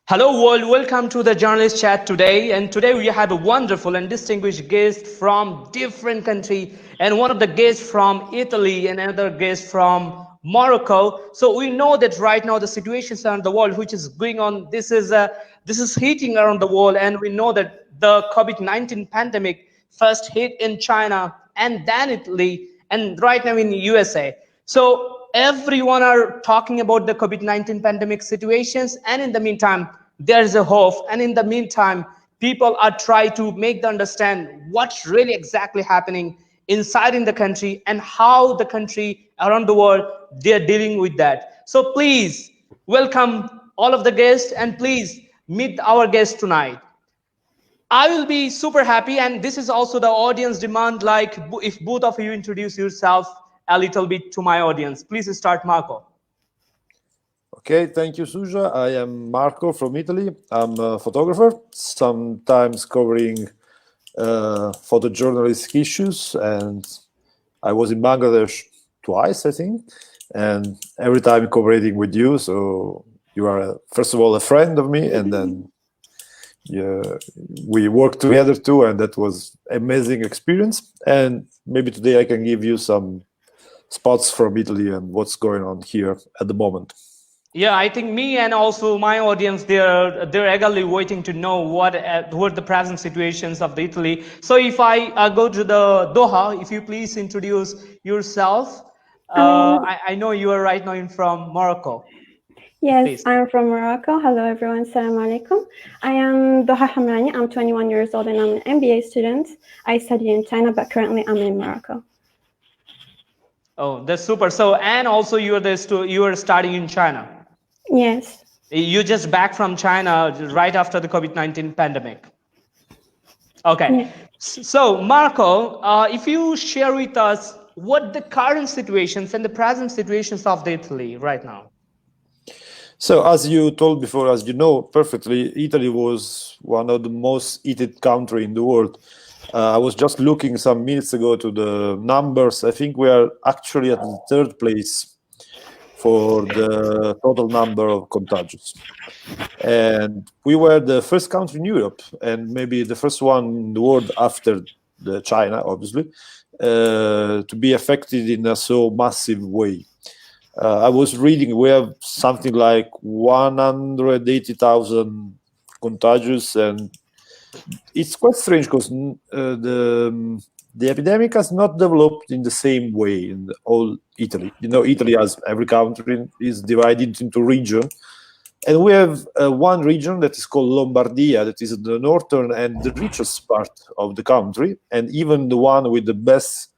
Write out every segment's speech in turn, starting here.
Hello world, welcome to the journalist chat today. And today we have a wonderful and distinguished guest from different country, and one of the guests from Italy and another guest from Morocco. So we know that right now the situations around the world which is going on, this is heating around the world, and we know that the COVID-19 pandemic first hit in China and then Italy and right now in the USA. So everyone are talking about the COVID-19 pandemic situations, and in the meantime, there is a hope. And in the meantime, people are trying to make them understand what's really exactly happening inside in the country and how the country around the world they're dealing with that. So please welcome all of the guests and please meet our guest tonight. I will be super happy, and this is also the audience demand. Like, if both of you introduce yourself a little bit to my audience, please start, Marco. Okay, thank you, Suja. I am Marco from Italy. I'm a photographer, sometimes covering photojournalistic issues, and I was in Bangladesh twice, I think, and every time cooperating with you. So you are, first of all, a friend of me, and then we worked together too, and that was amazing experience. And maybe today I can give you some spots from Italy and what's going on here at the moment. Yeah, I think me and also my audience, they're eagerly waiting to know what the present situations of the Italy. So if I go to the Doha, if you please introduce yourself. I know you are right now from Morocco. Yes, Please. I'm from Morocco. Hello, everyone. Assalamu alaikum. I am Doha Hamrani. I'm 21 years old and I'm an MBA student. I study in China, but currently I'm in Morocco. Oh, that's super. So, and also you are studying in China. Yes. You just back from China right after the COVID-19 pandemic. Okay. Yes. So, Marco, if you share with us what the current situations and the present situations of the Italy right now. So, as you told before, as you know perfectly, Italy was one of the most heated countries in the world. I was just looking some minutes ago to the numbers. I think we are actually at the third place for the total number of contagions. And we were the first country in Europe, and maybe the first one in the world after China, obviously, to be affected in a so massive way. I was reading we have something like 180,000 contagious, and it's quite strange because the epidemic has not developed in the same way in all Italy. You know, Italy, as every country, is divided into regions. And we have one region that is called Lombardia, that is the northern and the richest part of the country, and even the one with the best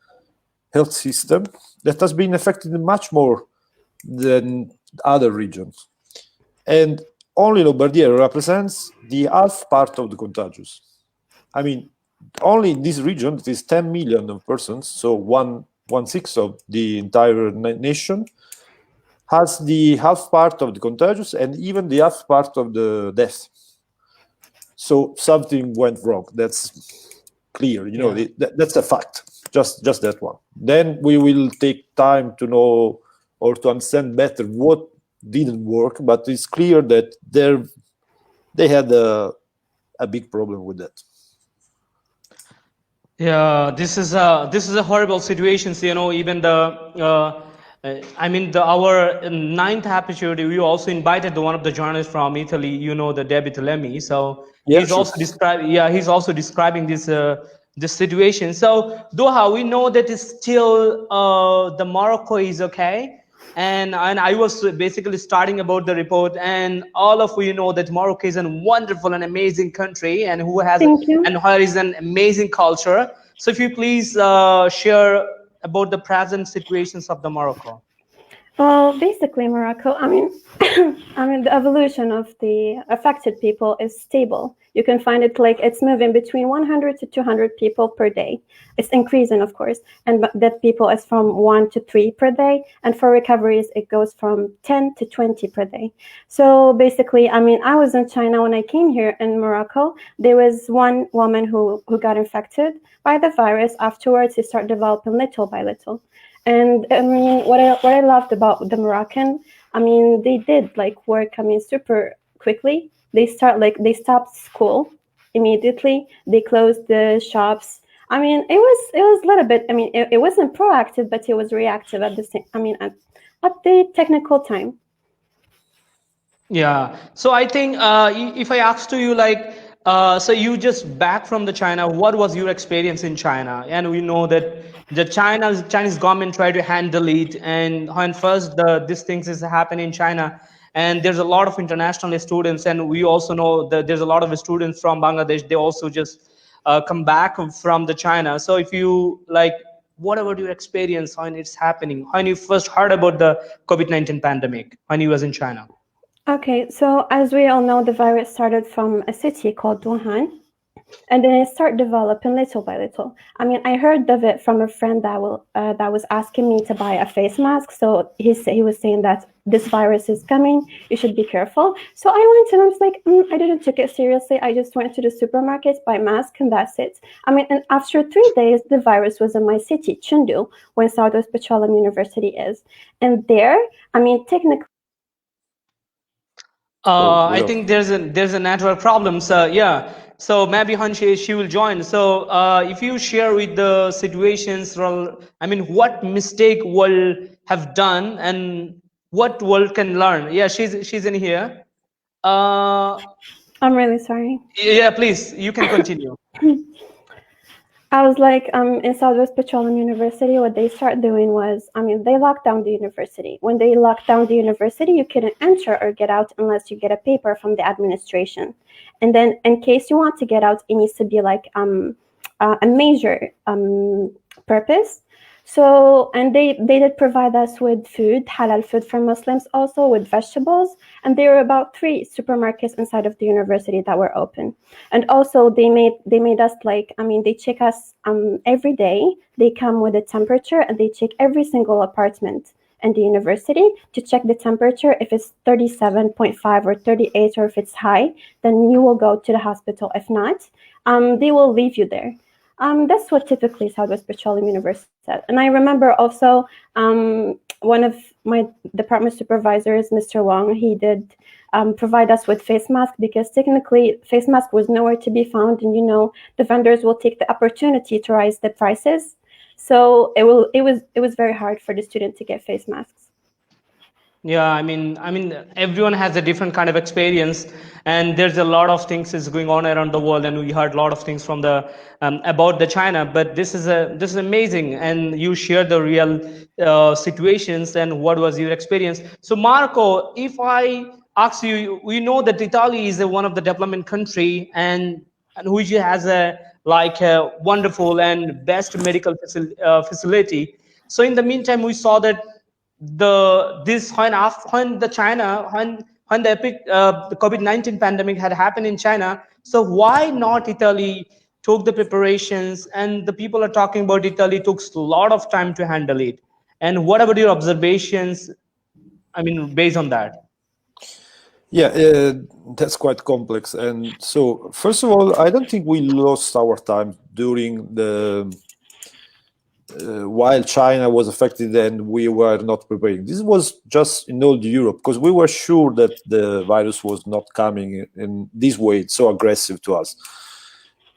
health system, that has been affected much more than other regions. And only Lombardia represents the half part of the contagious. I mean, only in this region, it is 10 million of persons, so one-sixth of the entire nation, has the half part of the contagious and even the half part of the death. So something went wrong. That's clear. You know, that's a fact. Just that one. Then we will take time to know or to understand better what didn't work. But it's clear that they had a big problem with that. Yeah, this is a horrible situation. So, you know, even our ninth episode, we also invited one of the journalists from Italy, you know, the Epidemia. So yeah, he's also describing this situation. So Doha, we know that it's still the Morocco is okay. And I was basically starting about the report, and all of you know that Morocco is a wonderful and amazing country, and who has an amazing culture. So if you please share about the present situations of the Morocco. Well, basically, Morocco, the evolution of the affected people is stable. You can find it like it's moving between 100 to 200 people per day. It's increasing, of course, and that people is from 1 to 3 per day. And for recoveries, it goes from 10 to 20 per day. So basically, I was in China when I came here in Morocco. There was one woman who got infected by the virus. Afterwards, they start developing little by little. And what I loved about the Moroccan, they did like work, super quickly They stopped school immediately. They closed the shops. I mean, it was a little bit. I mean, it wasn't proactive, but it was reactive at the same. I mean, at the technical time. Yeah. So I think if I ask to you like, so you just back from the China, what was your experience in China? And we know that the Chinese government tried to handle it, and when first these things is happen in China, and there's a lot of international students, and we also know that there's a lot of students from Bangladesh. They also just come back from the China. So if you like, what about your experience when it's happening? When you first heard about the COVID-19 pandemic when you was in China? Okay, so as we all know, the virus started from a city called Wuhan, and then it started developing little by little. I mean, I heard of it from a friend that was asking me to buy a face mask. So he was saying that this virus is coming, you should be careful. So I went and I was like, I didn't take it seriously. I just went to the supermarket, buy mask, and that's it. I mean, and after 3 days, the virus was in my city, Chengdu, where Southwest Petroleum University is. And there, I mean, technically, I think there's a network problem. So yeah. So maybe Hanshi she will join. So if you share with the situations, I mean, what mistake will have done and what world can learn? Yeah, she's in here. I'm really sorry. Yeah, please you can continue. I was like, in Southwest Petroleum University, what they started doing was, I mean, they locked down the university. When they locked down the university, you couldn't enter or get out unless you get a paper from the administration. And then in case you want to get out, it needs to be like a major purpose. So, and they did provide us with food, halal food for Muslims, also with vegetables. And there were about 3 supermarkets inside of the university that were open. And also they made us like, I mean, they check us every day. They come with a temperature and they check every single apartment in the university to check the temperature. If it's 37.5 or 38 or if it's high, then you will go to the hospital. If not, they will leave you there. That's what typically Southwest Petroleum University said. And I remember also one of my department supervisors, Mr. Wong, he did provide us with face mask because technically face mask was nowhere to be found. And, you know, the vendors will take the opportunity to rise the prices. So it was very hard for the student to get face masks. Yeah, I mean, everyone has a different kind of experience, and there's a lot of things is going on around the world, and we heard a lot of things from the about the China. But this is amazing, and you share the real situations and what was your experience. So, Marco, if I ask you, we know that Italy is one of the development country, and which has a like a wonderful and best medical facility. So, in the meantime, we saw that when the China when the COVID-19 pandemic had happened in China, so why not Italy took the preparations, and the people are talking about Italy took a lot of time to handle it. And what about your observations? I mean, based on that. Yeah, that's quite complex. And so, first of all, I don't think we lost our time during the while China was affected and we were not preparing. This was just in all Europe because we were sure that the virus was not coming in this way, so aggressive to us.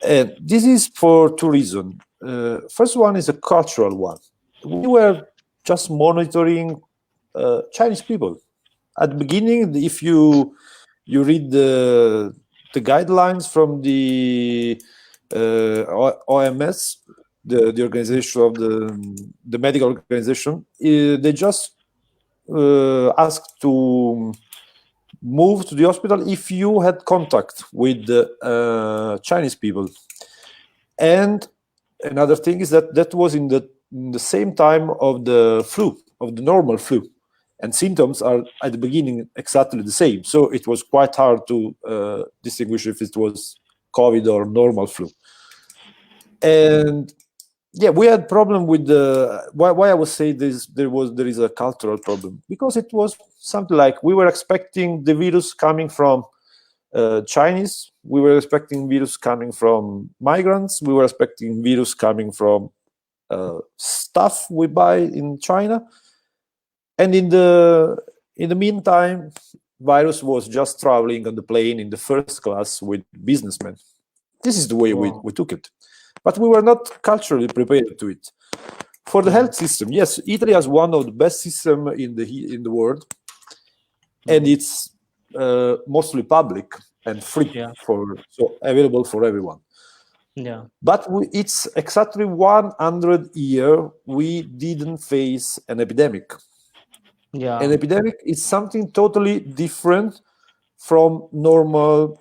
And this is for 2 reasons. First one is a cultural one. We were just monitoring Chinese people. At the beginning, if you read the guidelines from the OMS, the organization of the medical organization, they just asked to move to the hospital if you had contact with the Chinese people. And another thing is that was in the same time of the flu, of the normal flu. And symptoms are at the beginning exactly the same. So it was quite hard to distinguish if it was COVID or normal flu. And yeah, we had problem with the why I would say this. There is a cultural problem because it was something like we were expecting the virus coming from Chinese. We were expecting virus coming from migrants. We were expecting virus coming from stuff we buy in China. And in the meantime, virus was just traveling on the plane in the first class with businessmen. This is the way we took it. But we were not culturally prepared to it. For the health system, yes, Italy has one of the best systems in the world, and it's mostly public and free, so available for everyone. Yeah. But it's exactly 100 years we didn't face an epidemic. Yeah. An epidemic is something totally different from normal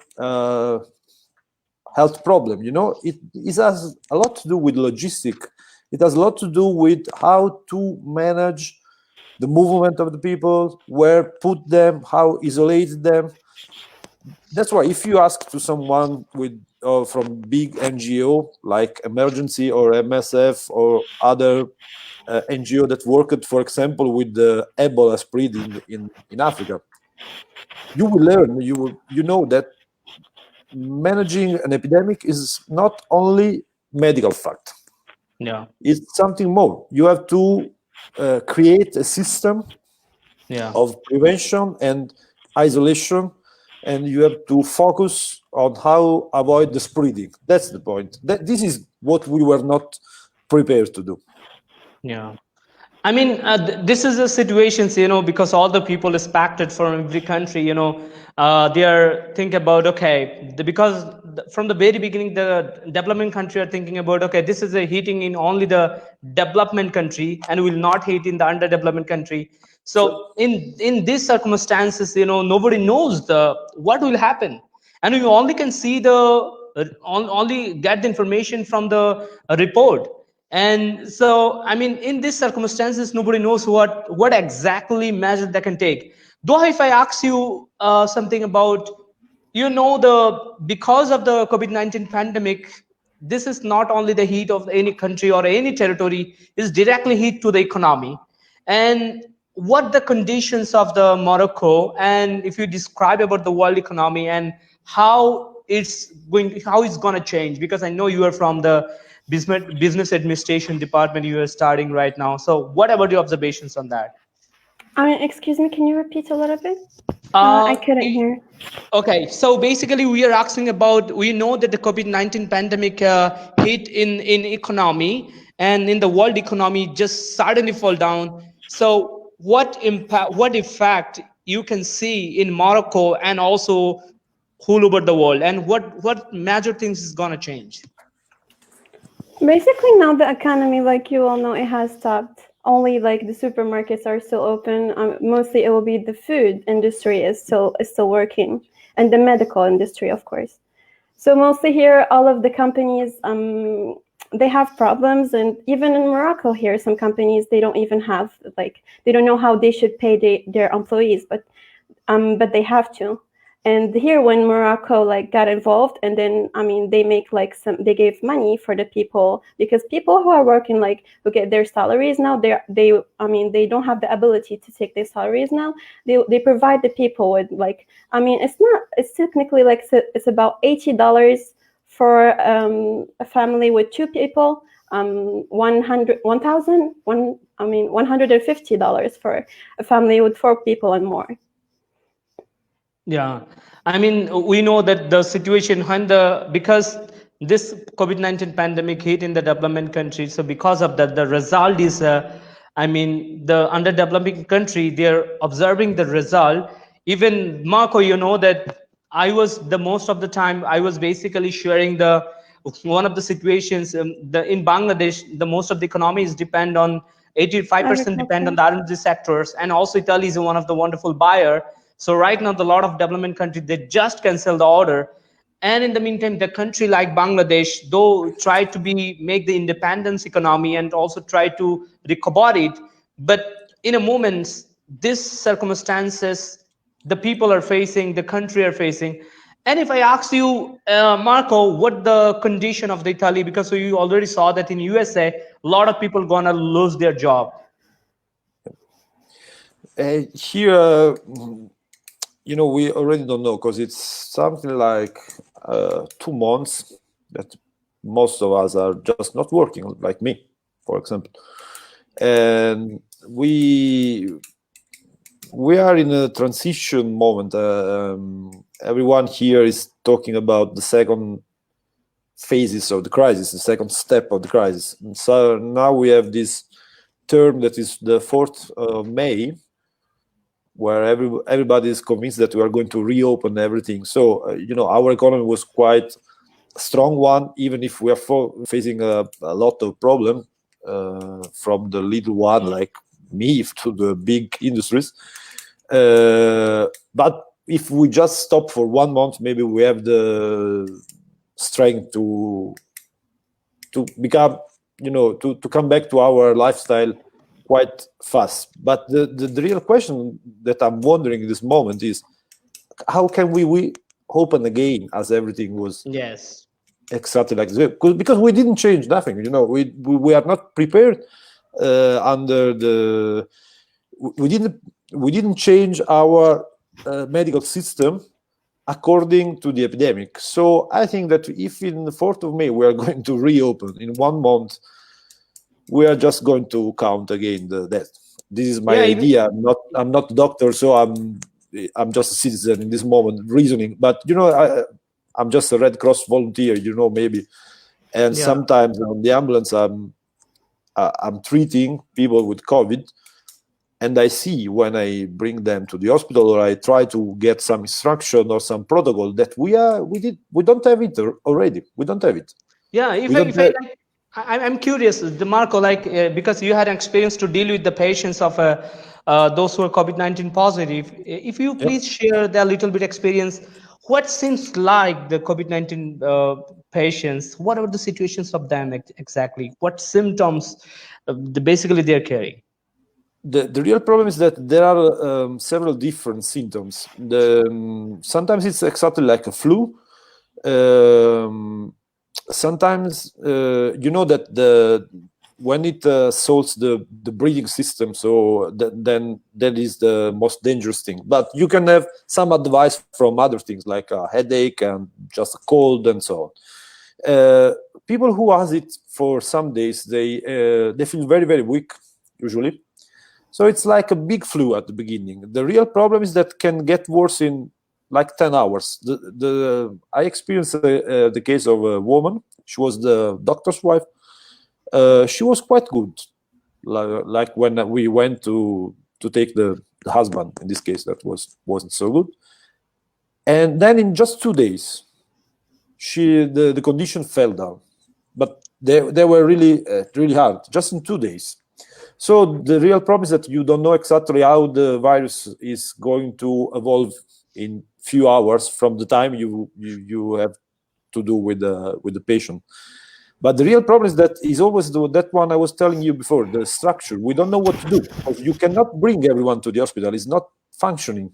health problem. You know, it has a lot to do with logistics. It has a lot to do with how to manage the movement of the people, where put them, how isolate them. That's why if you ask to someone with from big NGO like Emergency or MSF or other NGO that worked, for example, with the Ebola spreading in Africa, you will learn, you know that managing an epidemic is not only medical fact. Yeah. It's something more. You have to create a system of prevention and isolation, and you have to focus on how avoid the spreading. That's the point. This is what we were not prepared to do. Yeah. I mean, this is a situation, you know, because all the people is packed from every country, you know, they are thinking about, okay, because from the very beginning, the development country are thinking about, okay, this is a heating in only the development country and will not heat in the underdevelopment country. So in these circumstances, you know, nobody knows what will happen. And you only can see only get the information from the report. And so, I mean, in these circumstances, nobody knows what exactly measure they can take. Though, if I ask you something about, you know, because of the COVID-19 pandemic, this is not only the heat of any country or any territory, is directly heat to the economy. And what the conditions of the Morocco, and if you describe about the world economy and how it's going to change, because I know you are from the business administration department, you are starting right now. So what about your observations on that? Excuse me, can you repeat a little bit? I couldn't hear. Okay, so basically we are asking about, we know that the COVID-19 pandemic hit in economy and in the world economy just suddenly fall down. So what impact, what effect you can see in Morocco and also all over the world, and what major things is gonna change? Basically, now the economy, like you all know, it has stopped. Only like the supermarkets are still open. Mostly, it will be the food industry is still working, and the medical industry, of course. So mostly here, all of the companies, they have problems, and even in Morocco here, some companies they don't even have they don't know how they should pay their employees, but they have to. And here, when Morocco got involved, and then they make they gave money for the people, because people who are working who get their salaries now, they don't have the ability to take their salaries now. They provide the people with it's technically it's about $80 for a family with two people, $150 for a family with four people and more. Yeah, I mean, we know that the situation because this COVID-19 pandemic hit in the development countries, so because of that, the result is, the underdeveloping country, they're observing the result. Even Marco, you know that most of the time, I was basically sharing one of the situations, in Bangladesh, the most of the economies depend on 85% depend on the R&D sectors, and also Italy is one of the wonderful buyer. So right now, the lot of development countries, they just cancel the order. And in the meantime, the country like Bangladesh, though try to make the independence economy and also try to recover it. But in a moment, these circumstances, the people are facing, the country are facing. And if I ask you, Marco, what the condition of the Italy, because you already saw that in USA, a lot of people gonna lose their job. Here, we already don't know, because it's something like 2 months that most of us are just not working, like me, for example. And we are in a transition moment. Everyone here is talking about the second phases of the crisis, the second step of the crisis. And so now we have this term that is the 4th of May, where everybody is convinced that we are going to reopen everything. So, our economy was quite a strong one, even if we are facing a lot of problems from the little one like me to the big industries. But if we just stop for 1 month, maybe we have the strength to become, to come back to our lifestyle quite fast. But the real question that I'm wondering in this moment is, how can we open again as everything was exactly like this? Because we didn't change nothing. We are not prepared under the. We didn't change our medical system according to the epidemic. So I think that if in the 4th of May we are going to reopen in 1 month, we are just going to count again the death. This is my idea. I'm not a doctor, so I'm just a citizen in this moment reasoning. But I'm just a Red Cross volunteer, maybe. And sometimes on the ambulance, I'm treating people with COVID. And I see when I bring them to the hospital or I try to get some instruction or some protocol that we don't have it already. We don't have it. Yeah, I'm curious, DeMarco, because you had an experience to deal with the patients of those who are COVID-19 positive. If you please share that little bit experience, what seems like the COVID-19 patients? What are the situations of them exactly? What symptoms basically they're carrying? The real problem is that there are several different symptoms. Sometimes it's exactly like a flu. Sometimes that when it assaults the breathing system, so then that is the most dangerous thing. But you can have some advice from other things like a headache and just a cold and so on. People who has it for some days, they feel very, very weak usually. So it's like a big flu at the beginning. The real problem is that can get worse in like 10 hours. I experienced the case of a woman. She was the doctor's wife. She was quite good. Like when we went to take the husband, in this case, that wasn't so good. And then in just 2 days, the condition fell down. But they were really, really hard, just in 2 days. So the real problem is that you don't know exactly how the virus is going to evolve in few hours from the time you have to do with the patient. But the real problem is that is always that one I was telling you before, the structure. We don't know what to do because you cannot bring everyone to the hospital. It's not functioning.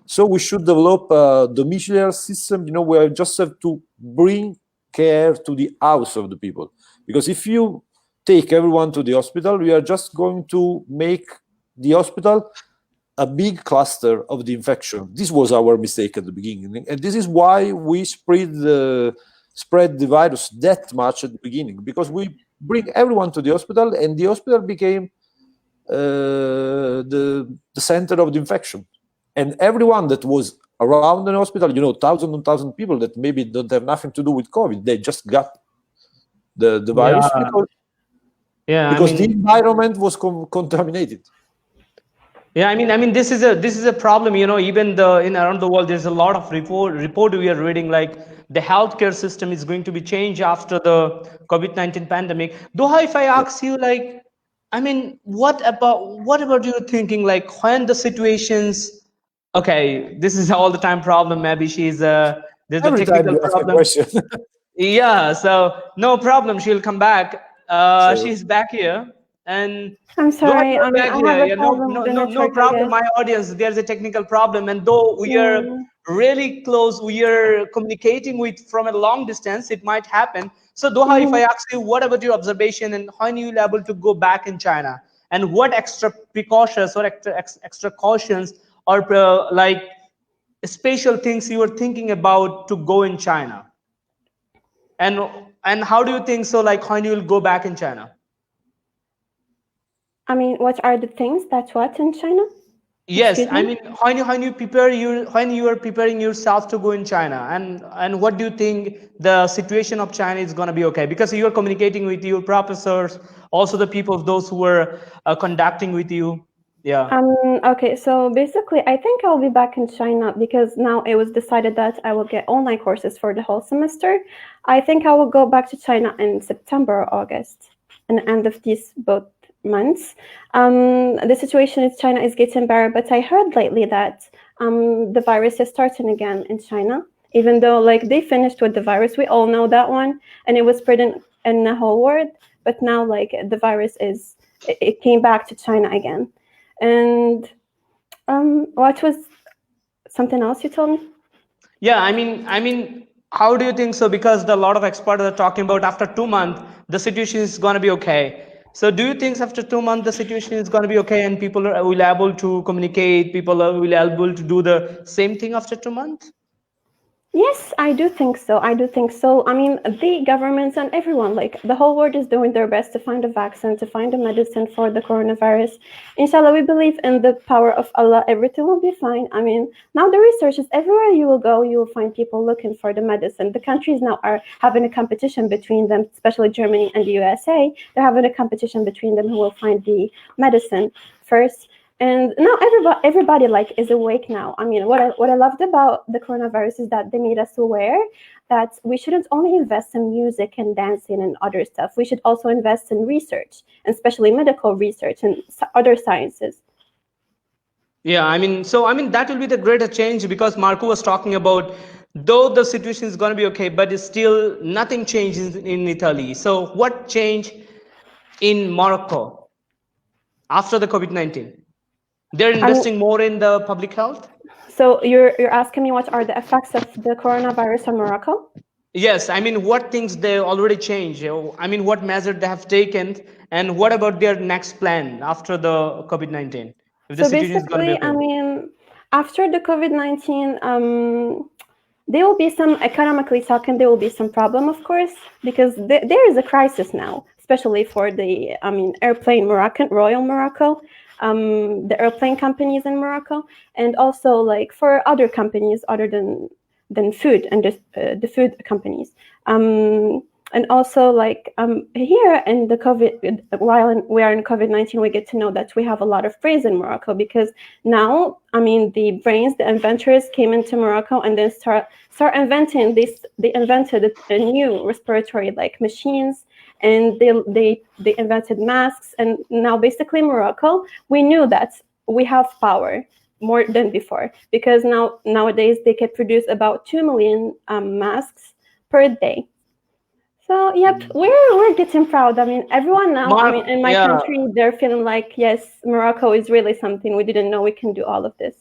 So we should develop a domiciliary system, where we just have to bring care to the house of the people. Because if you take everyone to the hospital, we are just going to make the hospital a big cluster of the infection. This was our mistake at the beginning. And this is why we spread the virus that much at the beginning, because we bring everyone to the hospital and the hospital became the center of the infection. And everyone that was around the hospital, thousands and thousands of people that maybe don't have nothing to do with COVID, they just got the virus because the environment was contaminated. Yeah, I mean, this is a problem. Even around the world, there's a lot of report we are reading, like the healthcare system is going to be changed after the COVID-19 pandemic. Doha, if I ask you, what about you thinking, like when the situations? Okay, this is all the time problem. Maybe there's a Every technical time you ask problem. a question. Yeah, so no problem. She'll come back. She's back here. And I'm sorry. I mean, I have a problem with the no network, I problem. guess. My audience, there's a technical problem, and though we are really close, we are communicating with from a long distance. It might happen. So, Doha, if I ask you, what about your observation, and when you will able to go back in China, and what extra precautions or extra cautions or like special things you were thinking about to go in China, and how do you think so? Like when you will go back in China? I mean, what are the things? That's what in China? Yes, Excuse I me? mean, when you are preparing yourself to go in China, and what do you think the situation of China is going to be okay? Because you are communicating with your professors, also the people, those who were conducting with you. Yeah. Okay, so basically, I think I'll be back in China because now it was decided that I will get online courses for the whole semester. I think I will go back to China in September or August, and the end of these both months. The situation in China is getting better, but I heard lately that the virus is starting again in China, even though like they finished with the virus. We all know that one, and it was spreading in the whole world. But now, like the virus it came back to China again. And what was something else you told me? Yeah, I mean, how do you think so? Because a lot of experts are talking about after 2 months, the situation is going to be okay. So, do you think after 2 months the situation is going to be okay, and people will able to communicate? People will able to do the same thing after 2 months? Yes, I do think so. I do think so. I mean, the governments and everyone, like the whole world, is doing their best to find a vaccine, to find a medicine for the coronavirus. Inshallah, we believe in the power of Allah. Everything will be fine. I mean, now the research is everywhere you will go, you will find people looking for the medicine. The countries now are having a competition between them, especially Germany and the USA. They're having a competition between them who will find the medicine first. And now everybody like is awake now. I mean, what I loved about the coronavirus is that they made us aware that we shouldn't only invest in music and dancing and other stuff. We should also invest in research, and especially medical research and other sciences. Yeah, I mean that will be the greater change because Marco was talking about though the situation is going to be okay, but it's still nothing changes in Italy. So, what changed in Morocco after the COVID-19? They're I mean, investing more in the public health. so you're asking me what are the effects of the coronavirus on Morocco? Yes, I mean, what things they already changed? I mean, what measure they have taken, and what about their next plan after the COVID-19? If the So situation is going to be basically, I okay. mean, after the COVID-19, there will be some, economically talking, there will be some problem, of course, because there is a crisis now, especially for the, I mean, airplane Royal Morocco, the airplane companies in Morocco, and also like for other companies other than food and the food companies. And also like here in the COVID, while we are in COVID-19, we get to know that we have a lot of brains in Morocco because now, I mean, the brains, the inventors came into Morocco and then start inventing this. They invented a new respiratory like machines, and they invented masks. And now basically Morocco, we knew that we have power more than before because nowadays they can produce about 2 million masks per day. So yep, we're getting proud. I mean, everyone now. I mean, Mark, in my yeah, country, they're feeling like, yes, Morocco is really something. We didn't know we can do all of this.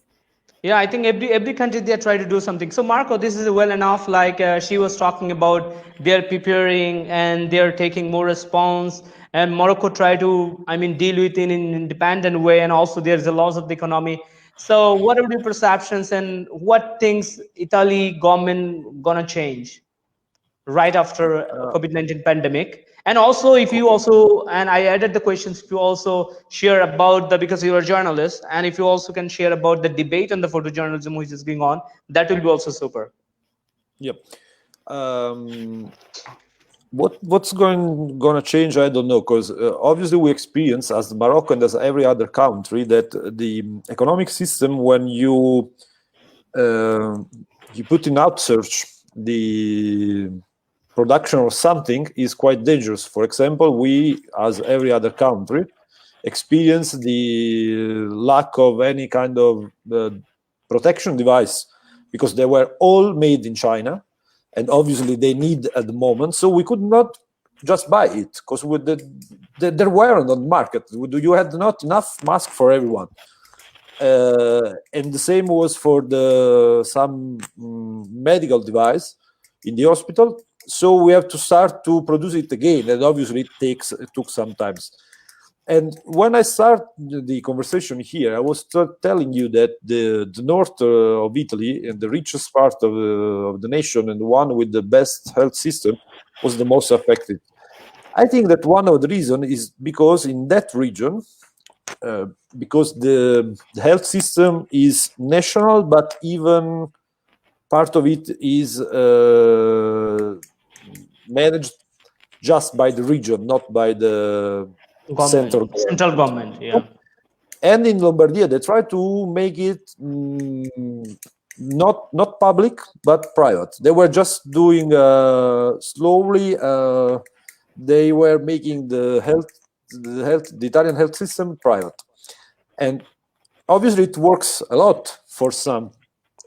yeah, I think every country they try to do something. So Marco, this is well enough. Like she was talking about, they're preparing and they're taking more response. And Morocco try to, I mean, deal with it in an independent way. And also there's the laws of the economy. So what are your perceptions and what things Italy government gonna change right after COVID-19 pandemic? And also, if you Okay. also, and I added the questions, if you also share about the, because you're a journalist, and if you also can share about the debate on the photojournalism which is going on, that will be also super. Yep. What's gonna change? I don't know, because obviously we experience as Morocco and as every other country that the economic system, when you put in outsearch the production of something, is quite dangerous. For example, we, as every other country, experience the lack of any kind of protection device because they were all made in China, and obviously they need at the moment. So we could not just buy it because there weren't on the market. You had not enough mask for everyone. And the same was for some medical device in the hospital. So we have to start to produce it again, and obviously it took some time. And when I start the conversation here, I was telling you that the north of Italy and the richest part of the nation and the one with the best health system was the most affected. I think that one of the reasons is because in that region, because the health system is national, but even part of it is managed just by the region, not by the central government. Yeah. And in Lombardia, they try to make it not public but private. They were just doing slowly. They were making the Italian health system private, and obviously it works a lot for some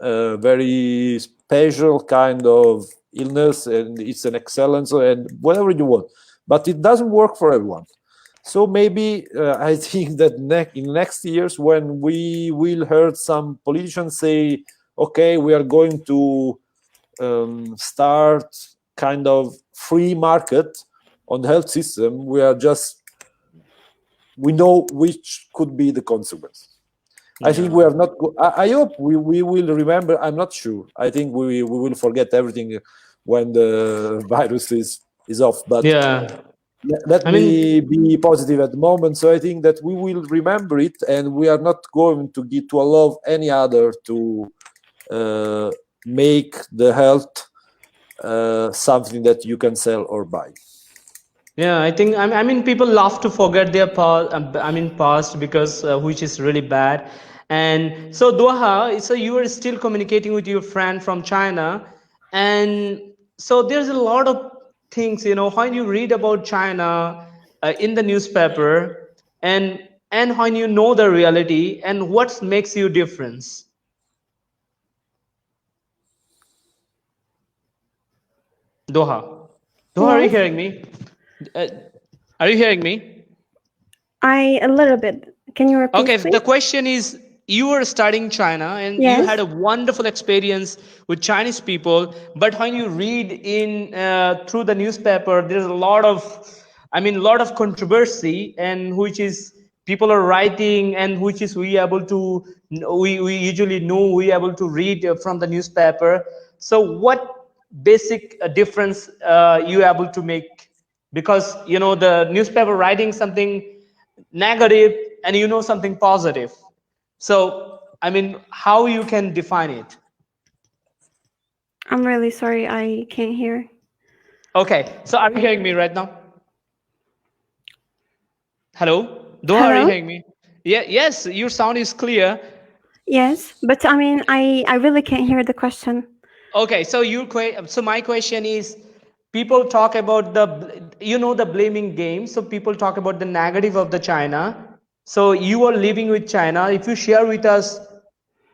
very special kind of illness, and it's an excellence and whatever you want, but it doesn't work for everyone. So maybe I think that in next years, when we will hear some politicians say, okay, we are going to start kind of free market on the health system, we know which could be the consequence. I think we are not. I hope we will remember. I'm not sure. I think we will forget everything when the virus is off. But let me be positive at the moment. So I think that we will remember it, and we are not going to allow any other to make the health something that you can sell or buy. Yeah, I think I mean people love to forget their past because which is really bad. And so Doha, so you are still communicating with your friend from China, and so there's a lot of things, you know, when you read about China in the newspaper, and when you know the reality, and what makes you difference. Doha, are you hearing me? Are you hearing me? A little bit. Can you repeat? Okay, please? the question is, you were studying China and you had a wonderful experience with Chinese people, but when you read in through the newspaper, there's a lot of controversy, and which is people are writing, and which is we usually know, we able to read from the newspaper. So what basic difference you able to make? Because you know the newspaper writing something negative and you know something positive. So I mean, how you can define it? I'm really sorry, I can't hear. Okay, so are you hearing me right now? Hello? Doha, Hello? are you hearing me? Yeah, yes, your sound is clear. Yes, but I mean, I really can't hear the question. Okay, so my question is, people talk about the blaming game. So people talk about the negative of the China. So you are living with China. If you share with us,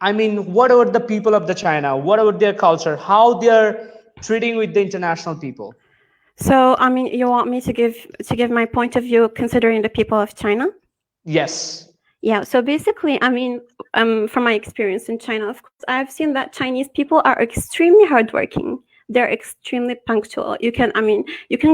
I mean, what about the people of the China? What about their culture? How they're treating with the international people? So I mean, you want me to give my point of view considering the people of China? Yes. Yeah, so basically, I mean, from my experience in China, of course, I've seen that Chinese people are extremely hardworking. They're extremely punctual. You can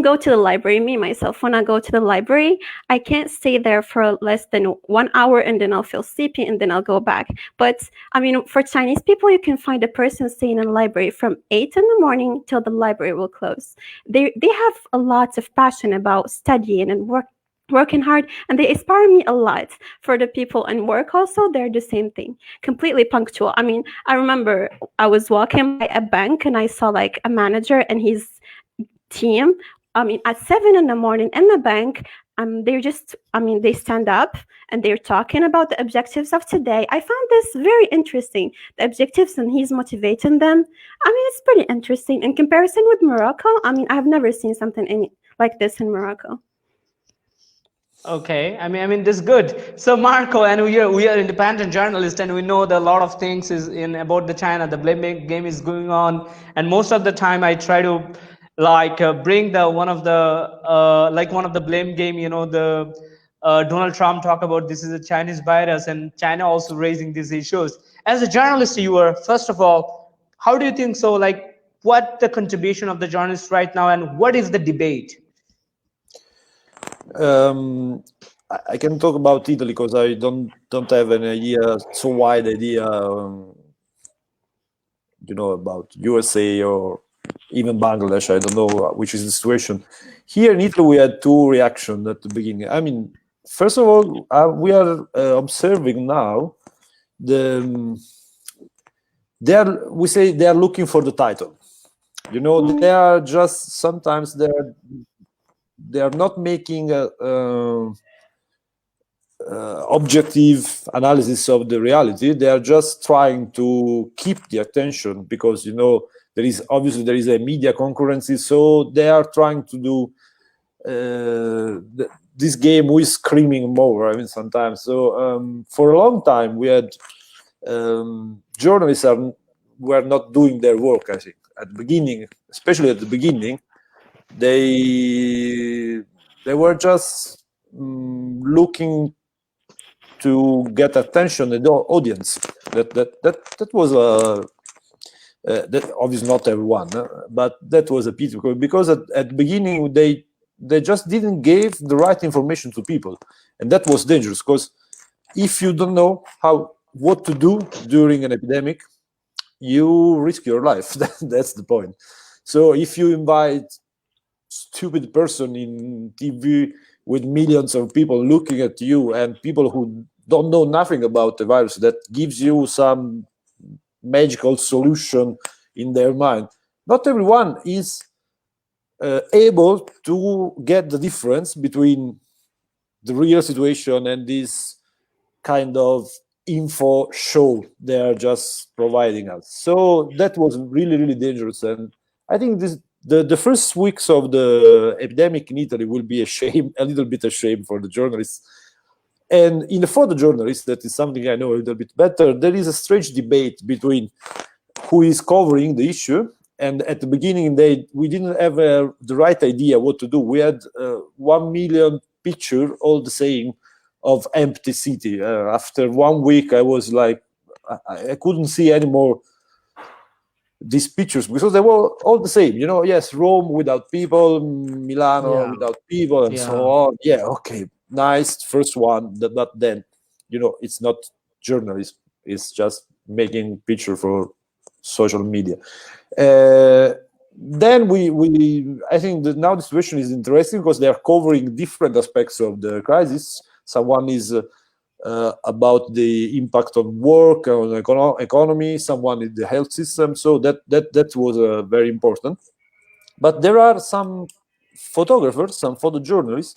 go to the library. Me, myself, when I go to the library, I can't stay there for less than 1 hour, and then I'll feel sleepy, and then I'll go back. But I mean, for Chinese people, you can find a person staying in the library from 8 in the morning till the library will close. They have a lot of passion about studying and working hard, and they inspire me a lot. For the people in work also, they're the same thing, completely punctual. I mean, I remember I was walking by a bank and I saw like a manager and his team, I mean, at 7 in the morning in the bank, they stand up and they're talking about the objectives of today. I found this very interesting, the objectives, and he's motivating them. I mean, it's pretty interesting in comparison with Morocco. I mean, I've never seen something like this in Morocco. Okay, I mean this is good. So Marco, and we are independent journalists, and we know that a lot of things is about the China. The blame game is going on, and most of the time I try to bring one of the blame game. You know, the Donald Trump talk about this is a Chinese virus, and China also raising these issues. As a journalist, you are, first of all, how do you think so? Like, what the contribution of the journalists right now, and what is the debate? I can talk about Italy because I don't have an idea, so wide idea, about USA or even Bangladesh. I don't know which is the situation. Here in Italy, we had two reactions at the beginning. I mean, first of all, we are observing now we say they are looking for the title. You know, they are just sometimes they are not making a objective analysis of the reality. They are just trying to keep the attention because, you know, there is a media concurrency, so they are trying to do this game who is screaming more. I mean, sometimes. So for a long time, we had journalists were not doing their work. I think at the beginning, especially at the beginning, they were just looking to get attention at the audience. That was that obviously not everyone, but that was a pity because at the beginning they just didn't give the right information to people, and that was dangerous because if you don't know what to do during an epidemic, you risk your life. That's the point. So if you invite stupid person in TV with millions of people looking at you and people who don't know nothing about the virus, that gives you some magical solution in their mind, not everyone is able to get the difference between the real situation and this kind of info show they are just providing us. So that was really, really dangerous. And I think the first weeks of the epidemic in Italy will be a little bit a shame for the journalists. And in the photojournalists, that is something I know a little bit better, there is a strange debate between who is covering the issue. And at the beginning, we didn't have the right idea what to do. We had 1 million picture, all the same, of empty city. After 1 week, I was like, I couldn't see anymore these pictures because they were all the same. You know, yes, Rome without people, Milano without people, and so on. Yeah, okay, nice, first one. But then, you know, it's not journalism. It's just making picture for social media. Then I think that now the situation is interesting because they are covering different aspects of the crisis. Someone is about the impact on work, on economy, someone in the health system. So that was very important. But there are some photographers, some photojournalists,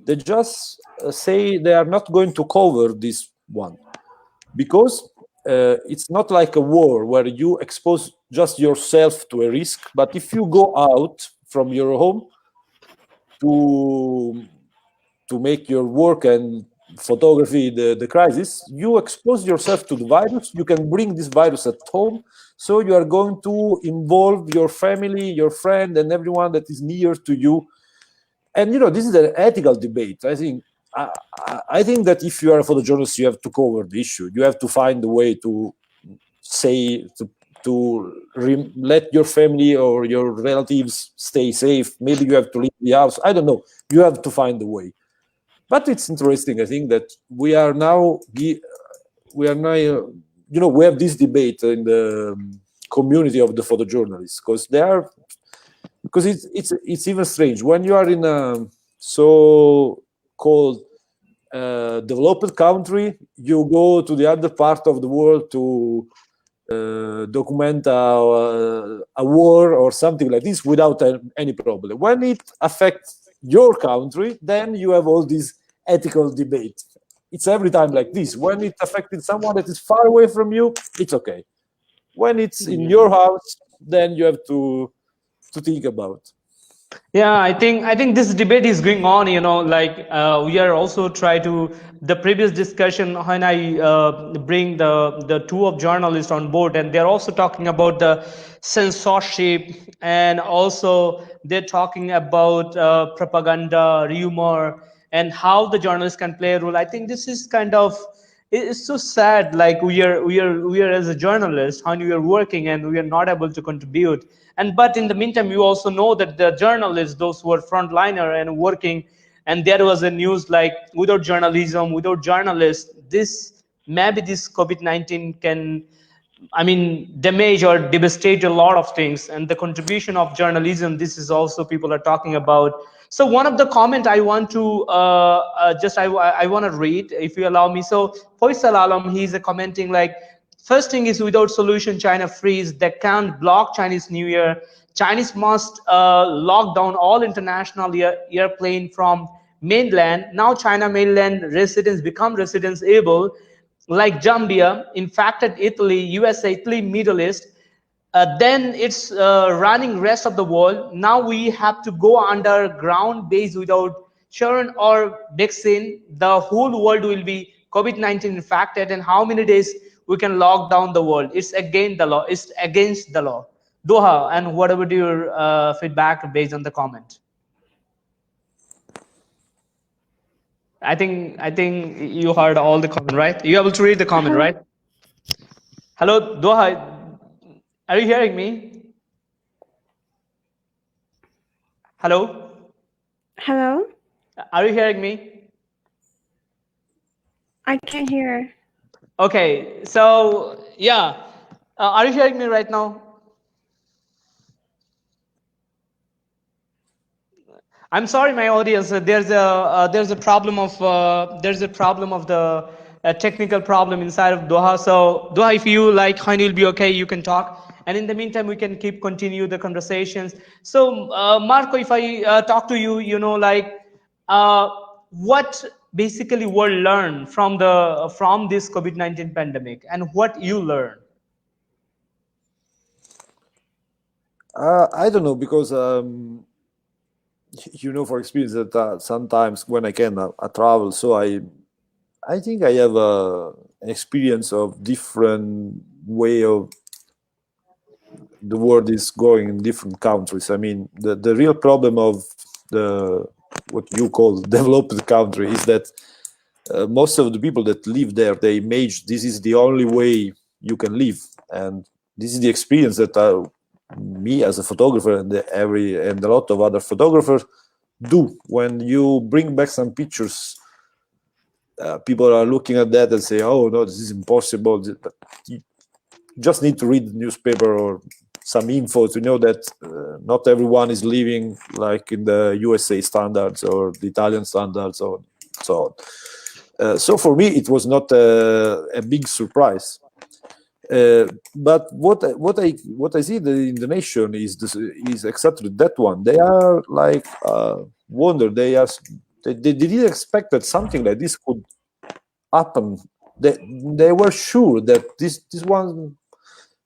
they just say they are not going to cover this one because it's not like a war where you expose just yourself to a risk. But if you go out from your home to make your work and photography the crisis, you expose yourself to the virus. You can bring this virus at home, so you are going to involve your family, your friend, and everyone that is near to you. And you know, this is an ethical debate. I think that if you are a photojournalist, you have to cover the issue. You have to find a way to say let your family or your relatives stay safe. Maybe you have to leave the house. I don't know. You have to find a way. But it's interesting. I think that we are now, you know, we have this debate in the community of the photojournalists because it's even strange when you are in a so-called developed country. You go to the other part of the world to document a war or something like this without any problem. When it affects your country, then you have all these ethical debate. It's every time like this. When it affected someone that is far away from you, it's okay. When it's in your house, then you have to think about. Yeah, I think this debate is going on. You know, like we are also try to the previous discussion when I bring the two of journalists on board, and they're also talking about the censorship, and also they're talking about propaganda, rumor, and how the journalists can play a role. I think this is kind of, it's so sad. Like we are as a journalist, when we are working and we are not able to contribute. And but in the meantime, you also know that the journalists, those who are frontliner and working, and there was a news like without journalism, without journalists, this maybe this COVID-19 can, I mean, damage or devastate a lot of things. And the contribution of journalism, this is also people are talking about. So one of the comment I want to I want to read, if you allow me. So Faisal Alam, he's commenting like, first thing is, without solution, China freeze. They can't block Chinese New Year. Chinese must lock down all international airplane from mainland. Now China mainland residents become residents able, like Zambia, infected Italy, USA, Italy, Middle East. Then it's running rest of the world. Now we have to go underground base without children or vaccine. The whole world will be COVID-19 infected, and how many days we can lock down the world? It's against the law. It's against the law. Doha, and what about your feedback based on the comment? I think you heard all the comment, right? You able to read the comment, right? Hello, Doha. Are you hearing me? Hello? Hello? Are you hearing me? I can't hear. Okay, so yeah. Are you hearing me right now? I'm sorry, my audience. There's a problem of the technical problem inside of Doha. So Doha, if you like, Hani will be okay. You can talk, and in the meantime, we can continue the conversations. So Marco, if I talk to you, like what basically were learned from this COVID-19 pandemic, and what you learned. I don't know, because for experience that sometimes when I can I travel, so I think I have an experience of different way of the world is going in different countries. I mean, the real problem of the what you call developed country is that most of the people that live there, they imagine this is the only way you can live, and this is the experience that me as a photographer and a lot of other photographers do. When you bring back some pictures, people are looking at that and say, "Oh no, this is impossible." But you just need to read the newspaper or some info to know that not everyone is living like in the USA standards or the Italian standards or so on. So for me, it was not a big surprise. But what I see in the nation is exactly that one. They are like wonder. They didn't expect that something like this could happen. They were sure that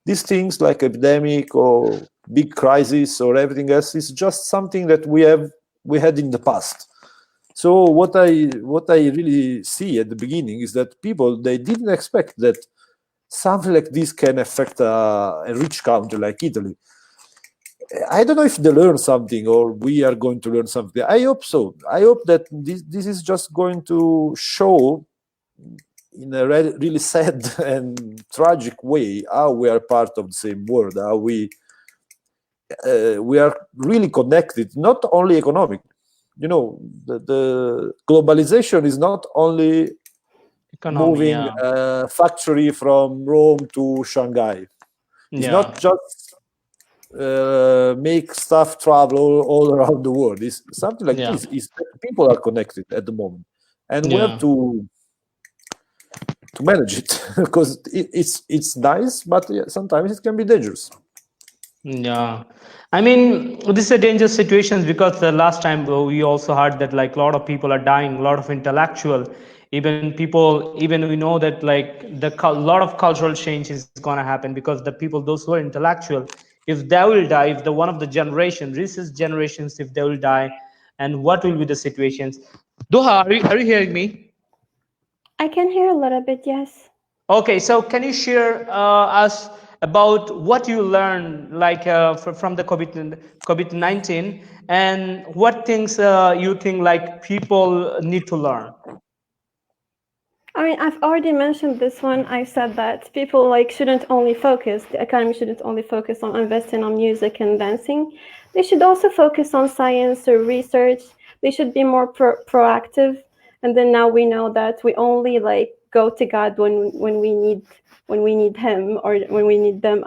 these things like epidemic or big crisis or everything else is just something that we had in the past. So what I really see at the beginning is that people, they didn't expect that something like this can affect a rich country like Italy. I don't know if they learn something or we are going to learn something. I hope so. I hope that this is just going to show in a really sad and tragic way how we are part of the same world, how we are really connected, not only economic. The globalization is not only moving a factory from Rome to Shanghai. It's not just make stuff travel all around the world. It's something like this. People are connected at the moment, and we have to manage it because it's nice, but sometimes it can be dangerous. Yeah, I mean, this is a dangerous situation because the last time we also heard that like a lot of people are dying, a lot of intellectual, even we know that like a lot of cultural change is going to happen because the people, those who are intellectual, if they will die, if the one of the recent generations, if they will die, and what will be the situations? Doha, are you hearing me? I can hear a little bit, yes. Okay, so can you share us about what you learned like from the COVID-19 and what things you think like people need to learn? I mean, I've already mentioned this one. I said that people shouldn't only focus, the economy shouldn't only focus on investing on music and dancing. They should also focus on science or research. They should be more proactive. And then now we know that we only go to God when we need him or when we need them.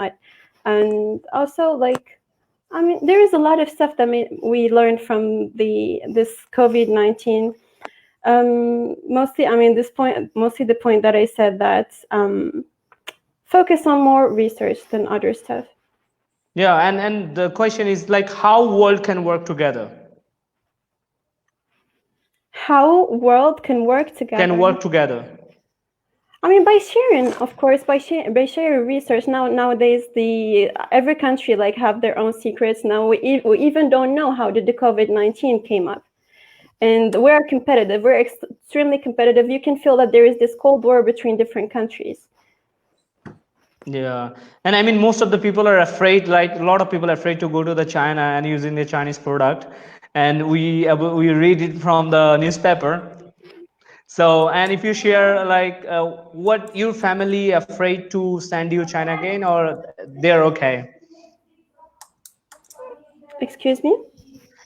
And also I mean, there is a lot of stuff that we learned from this COVID-19. Mostly, I mean, mostly the point that I said that focus on more research than other stuff. Yeah, and the question is like how world can work together. How world can work together. Can work together. I mean, by sharing, of course, by sharing research. Nowadays, every country like have their own secrets. Now we even don't know how did the COVID-19 came up, and we're competitive. We're extremely competitive. You can feel that there is this cold war between different countries. Yeah, and I mean most of the people are afraid. Like a lot of people are afraid to go to the China and using the Chinese product, and we read it from the newspaper. So, and if you share like what your family afraid to send you China again, or they're okay? Excuse me?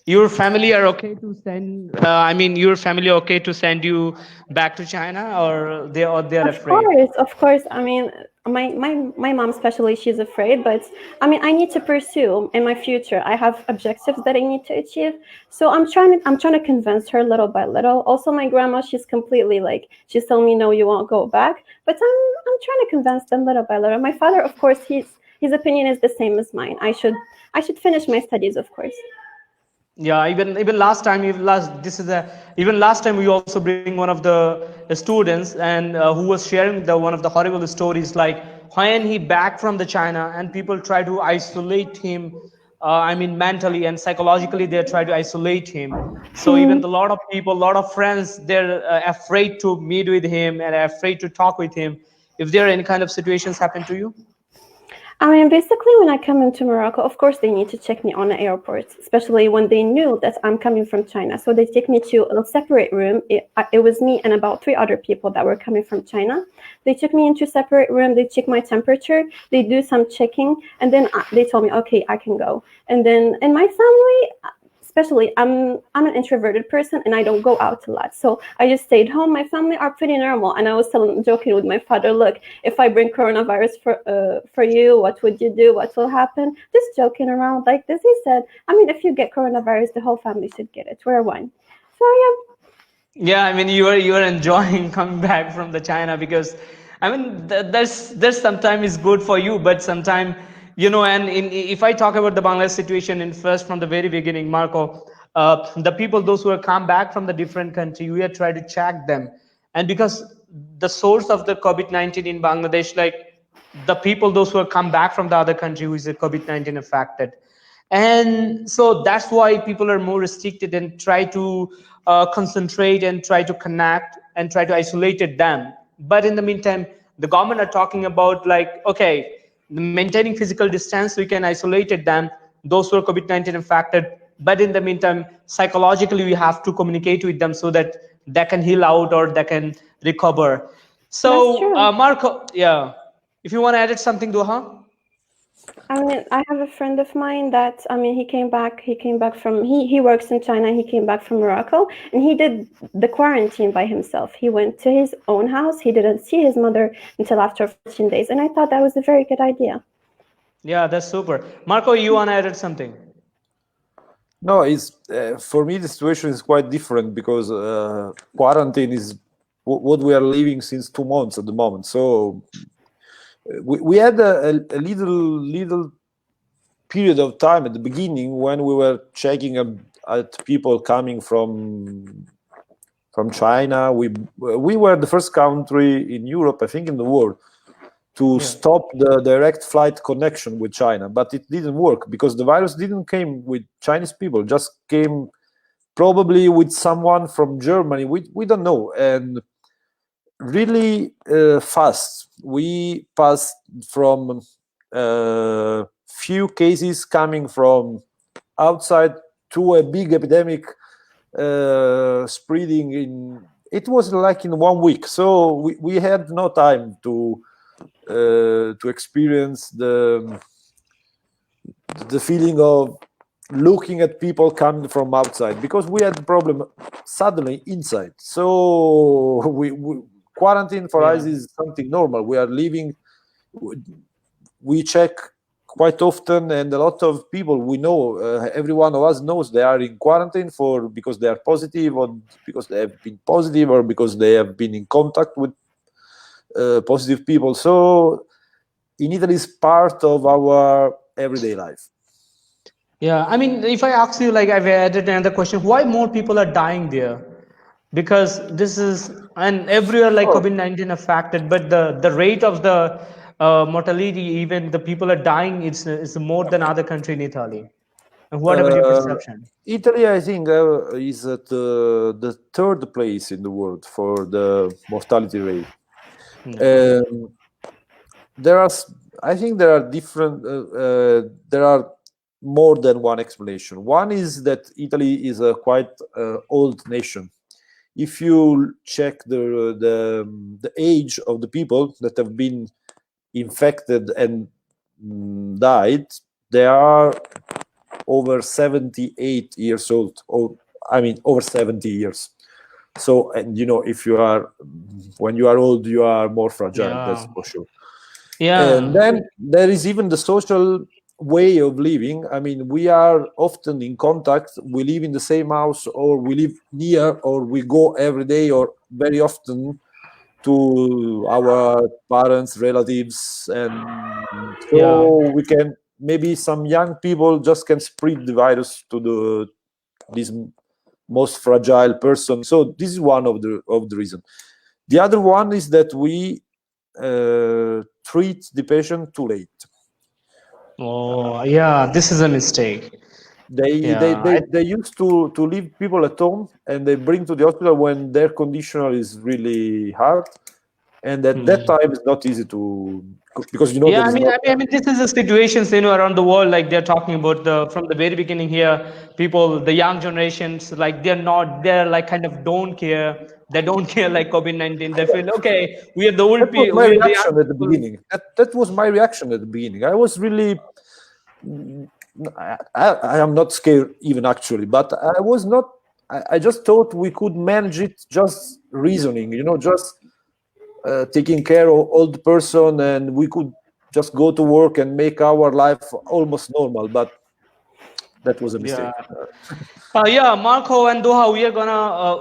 Your family are okay to send, I mean, your family okay to send you back to China, or they're afraid? Of course. I mean, my mom especially, she's afraid, but I mean, I need to pursue in my future. I have objectives that I need to achieve. So I'm trying to convince her little by little. Also, my grandma, she's completely like, she's telling me, no, you won't go back. But I'm trying to convince them little by little. My father, of course, his opinion is the same as mine. I should finish my studies, of course. Yeah, even last time, even last time we also bring one of the students and who was sharing one of the horrible stories, like when he back from the China and people try to isolate him. I mean, mentally and psychologically, they try to isolate him. So even a lot of people, a lot of friends, they're afraid to meet with him and afraid to talk with him. If there are any kind of situations happen to you? I mean, basically, when I come into Morocco, of course, they need to check me on the airport, especially when they knew that I'm coming from China. So they take me to a separate room. It was me and about 3 other people that were coming from China. They took me into a separate room. They check my temperature. They do some checking. And then they told me, okay, I can go. And then in my family, especially I'm an introverted person and I don't go out a lot, so I just stayed home. My family are pretty normal, and I was joking with my father, look, if I bring coronavirus for you, what would you do? What will happen? Just joking around like this. He said, I mean, if you get coronavirus, the whole family should get it. We're one. So yeah. Yeah, I mean, you are enjoying coming back from the China, because I mean there's sometimes is good for you, but sometimes, you know, and if I talk about the Bangladesh situation in first from the very beginning, Marco, the people, those who have come back from the different country, we are trying to check them, and because the source of the COVID-19 in Bangladesh, like the people, those who have come back from the other country who is a COVID-19 affected, and so that's why people are more restricted and try to concentrate and try to connect and try to isolate them. But in the meantime, the government are talking about like, okay, maintaining physical distance, we can isolate them, those who are COVID-19 infected. But in the meantime, psychologically, we have to communicate with them so that they can heal out or they can recover. So, Marco, yeah, if you want to add something, Doha. I mean, I have a friend of mine that, I mean, he came back from, he works in China. He came back from Morocco, and he did the quarantine by himself. He went to his own house. He didn't see his mother until after 14 days. And I thought that was a very good idea. Yeah, that's super. Marco, you want to add something? No, it's for me the situation is quite different, because quarantine is what we are living since 2 months at the moment. So we had a little period of time at the beginning when we were checking at people coming from China. We were the first country in Europe, I think in the world, to stop the direct flight connection with China, but it didn't work because the virus didn't came with Chinese people, just came probably with someone from Germany. We don't know, and really fast. We passed from few cases coming from outside to a big epidemic spreading in. It was like in 1 week, so we had no time to experience the feeling of looking at people coming from outside, because we had the problem suddenly inside. So we quarantine for us is something normal. We are living. We check quite often, and a lot of people we know, every one of us knows they are in quarantine because they are positive, or because they have been positive, or because they have been in contact with positive people. So in Italy is part of our everyday life. Yeah, I mean, if I ask you, like I've added another question, why more people are dying there? Because this is, and everywhere like Oh, COVID-19 affected, but the rate of the mortality, even the people are dying, it's more than other country in Italy. And what about your uh, perception? Italy, I think, is at the third place in the world for the mortality rate. Yeah. Um, there are, I think, there are different. There are more than one explanation. One is that Italy is a quite old nation. If you check the age of the people that have been infected and died, they are over 78 years old. Or I mean, over 70 years. So, and if you are, when you are old, you are more fragile. That's Yeah. for sure. And Yeah. then there is even the social way of living. I mean, we are often in contact. We live in the same house, or we live near, or we go every day, or very often, to our parents, relatives, and Yeah. so we can, maybe some young people just can spread the virus to this most fragile person. So this is one of the reason. The other one is that we treat the patient too late. Oh, yeah, this is a mistake. They they Yeah. they, they used to leave people at home, and they bring to the hospital when their condition is really hard, and at that Hmm. time it's not easy to, because Yeah, there I is mean, not. this is a situation, around the world. Like they're talking about the from the very beginning here, people, the young generations, like they're like kind of don't care. They don't care like COVID-19. They feel okay. We are the That old was people. my We are the young reaction at the people. beginning. That was my reaction at the beginning. I was really, I am not scared even, actually, but I was not. I just thought we could manage it, just reasoning, just taking care of old person, and we could just go to work and make our life almost normal. But that was a Yeah. mistake. Yeah, Marco and Doha,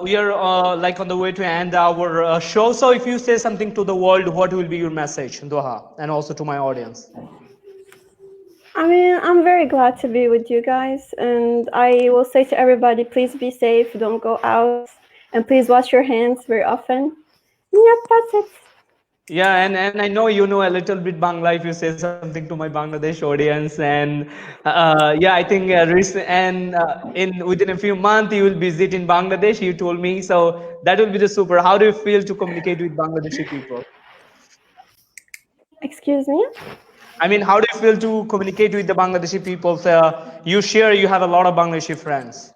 we are like on the way to end our show. So if you say something to the world, what will be your message, Doha, and also to my audience? I mean, I'm very glad to be with you guys, and I will say to everybody, please be safe, don't go out, and please wash your hands very often. Yep, that's it. Yeah, and I know you know a little bit Bangla. If you say something to my Bangladesh audience, and yeah, I think in within a few months you will visit in Bangladesh. You told me, so that will be the super. How do you feel to communicate with Bangladeshi people? Excuse me? I mean, how do you feel to communicate with the Bangladeshi people? You have a lot of Bangladeshi friends.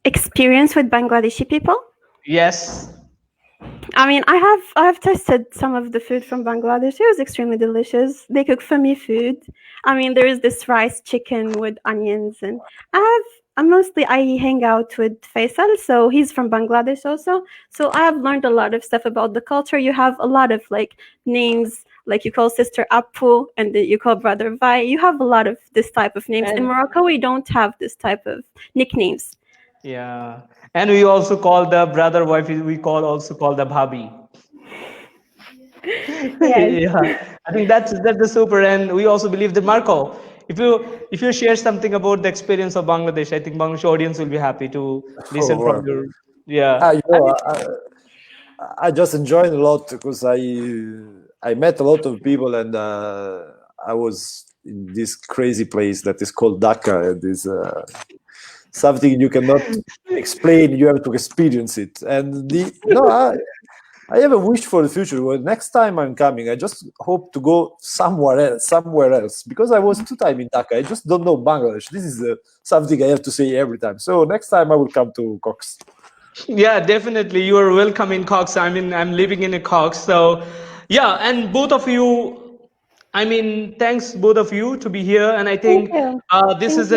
Experience with Bangladeshi people? Yes. I mean, I have tested some of the food from Bangladesh. It was extremely delicious. They cook for me food. I mean, there is this rice chicken with onions, and I hang out with Faisal, so he's from Bangladesh also. So I have learned a lot of stuff about the culture. You have a lot of like names, like you call sister Apu and then you call brother Vai. You have a lot of this type of names. In And Morocco, we don't have this type of nicknames. yeah, and we also call the brother wife. We call the bhabi. Yes. Yeah, I think that's the super. And we also believe that Marco, if you share something about the experience of Bangladesh, I think Bangladesh audience will be happy to listen Oh, from wow. your. Yeah, Ah, I mean, I just enjoyed a lot, because I met a lot of people, and I was in this crazy place that is called Dhaka. And is something you cannot explain. You have to experience it. And I have a wish for the future. Well, next time I'm coming, I just hope to go somewhere else, because I was 2 times in Dhaka. I just don't know Bangladesh. This is something I have to say every time. So next time I will come to Cox. yeah, definitely. You are welcome in Cox. I mean, I'm living in a Cox, so yeah. And both of you, I mean, thanks both of you to be here. And I Thank think you. this Thank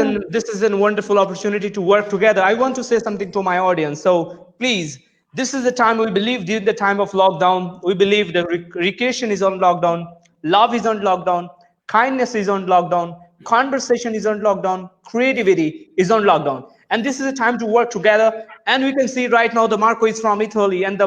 is you. an wonderful opportunity to work together. I want to say something to my audience. So please This is the time we believe during the time of lockdown. We believe the recreation is on lockdown, love is on lockdown, kindness is on lockdown, conversation is on lockdown, creativity is on lockdown. And this is a time to work together. And we can see right now the Marco is from Italy and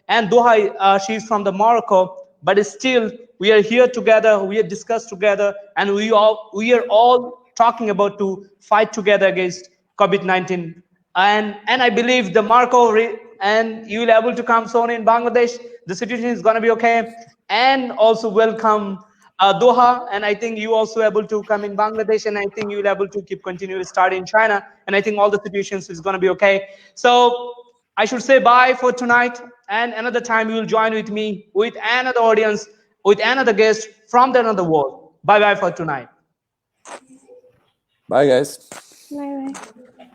and Doha, she's from the Morocco. But still, we are here together. We are discussed together, and we are all talking about to fight together against COVID-19. And I believe the Marco and you will able to come soon in Bangladesh. The situation is going to be okay. And also welcome Doha, and I think you also able to come in Bangladesh, and I think you will able to keep continue to start in China, and I think all the situations is going to be okay. So I should say bye for tonight, and another time you will join with me with another audience, with another guest from the another world. Bye bye for tonight. Bye, guys. Bye bye.